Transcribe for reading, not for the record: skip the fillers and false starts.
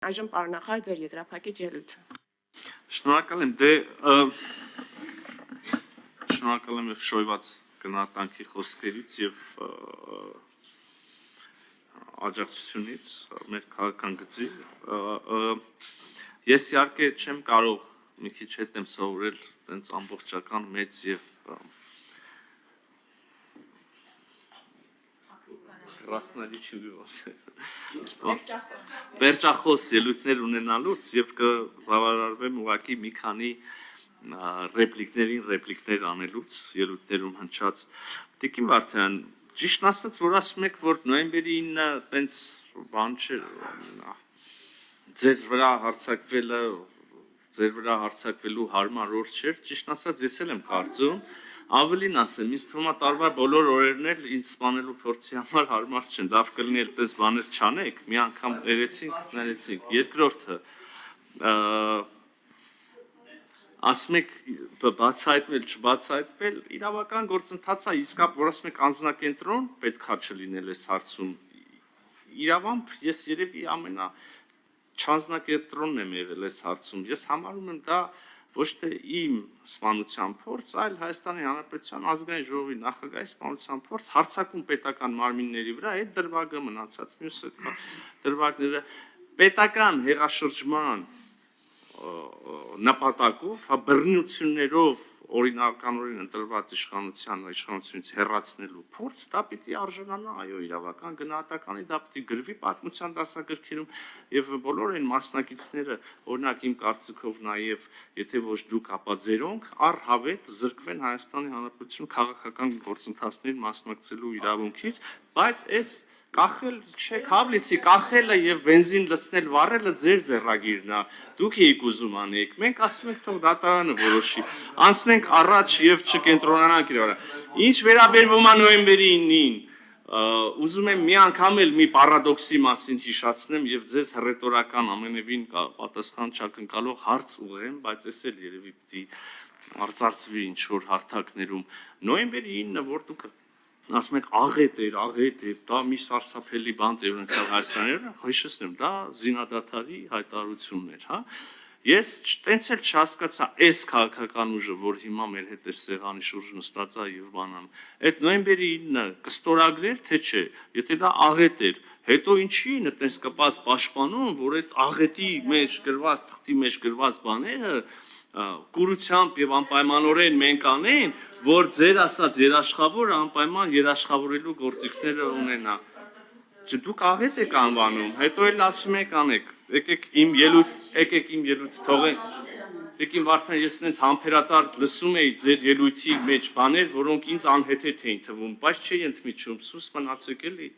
Այժմ պարոն նախարար, ձեր եզրափակիչ ելույթը։ Շնորհակալ եմ, շնորհակալ եմ շոյված գնահատանքի խոսքերից եւ աջակցությունից մեր քաղաքական գծի։ Ես իհարկե չեմ կարող մի քիչ հետ եմ սովորել տենց ամբողջական մեծ եւ Վերջախոս ելույթներ ունենալուց եւ կբավարարվեմ ուղղակի մի քանի ռեպլիկներ անելուց ելույթներում հնչած Տիկին Վարդան, ճիշտն ասած, որ ասում եք, որ նոյեմբերի 9-ը տենց բան չէր, ձեր վրա հարձակվելու հարմար օր չէր, ճիշտն ասած, ես էլ եմ կարծում, Ավելին ասեմ, ինձ թվում է տարվա բոլոր օրերն էլ ինձ սպանելու փորձի համար հարմար չեն, լավ կլինի էլ տես բաներ չանեք, մի անգամ ներեցինք, երկրորդը, ասում եք բացահայտվել, չբացահայտվել, իրավական գործընթաց է, իսկապ, որ ասում եք անձնակենտրոն պետքա չլինել այս հարցում, իրավամբ ես երևի չանձնակենտրոնն եմ եղել այս հարցում, ես համարում եմ դա ոչ թե իմ սպանության փորձ, այլ Հայաստանի Հանրապետության ազգային ժողովի նախագահի սպանության փորձ հարձակում պետական մարմինների վրա, այդ դրվագը մնացած մյուս դրվագները պետական հեղաշրջման նպատակով, բռնություններով օրինականորեն ընտրված իշխանությունից հեռացնելու փորձ, դա պիտի արժանանա, այո, իրավական գնահատականի, դա պիտի գրվի պատմության դասագրքերում եւ բոլոր այն մասնակիցները, օրինակ իմ կարծիքով նաեւ, եթե ոչ դուք, ապա ձերոնք առհավետ զրկվեն Հայաստանի Հանրապետություն քաղաքական գործընթացներին մասնակցելու իրավունքից, բայց այս կախել չեք հավլիցի, կախելը եւ բենզին լցնել վառելը ձեր ձեռագիրն է, դուք եք ուզում անեք, մենք ասում ենք թող դատարանը որոշի, անցնենք առաջ եւ չկենտրոնանանք իր վրա։ Ինչ վերաբերվում է նոյեմբերի 9-ին, ուզում եմ մի անգամ էլ մի պարադոքսի մասին հիշացնեմ եւ ձեզ հռետորական ամենևին պատասխան չակնկալող հարց ուղղեմ, բայց ես էլ երևի պիտի արծարծվի ինչ որ հարթակներում։ Նոյեմբերի 9-ը որ դուք ասում եք աղետ էր, դա մի սարսափելի բան էր ունեցավ Հայաստանում, հիշեցնեմ, դա զինադադարի հայտարարությունն էր, հա։ Ես տենց էլ չհասկացա այս քաղաքական ուժը, որ հիմա մեր հետ է սեղանի շուրջ նստած է եւ բանան, այդ նոյեմբերի 9-ը կստորագրեր, թե չէ, եթե դա աղետ էր, հետո ինչի είναι տենց կպած պաշտպանում, որ այդ աղետի մեջ գրված, թղթի մեջ գրված բաները կուրությամբ եւ անպայմանորեն մենք անեն, որ ձեր ասած երաշխավորը անպայման երաշխավորելու գործիքները ունենա։ Դուք աղետ եք անվանում, հետո էլ ասում եք անեք, եկեք իմ ելույթ թողենք։ Տիկին Վարդան, ես ինձ համբերատար լսում էի ձեր ելույթի մեջ բաներ, որոնք ինձ անհեթեթ էին թվում, բայց չէի ընդմիջում, սուս մնացեք էլի։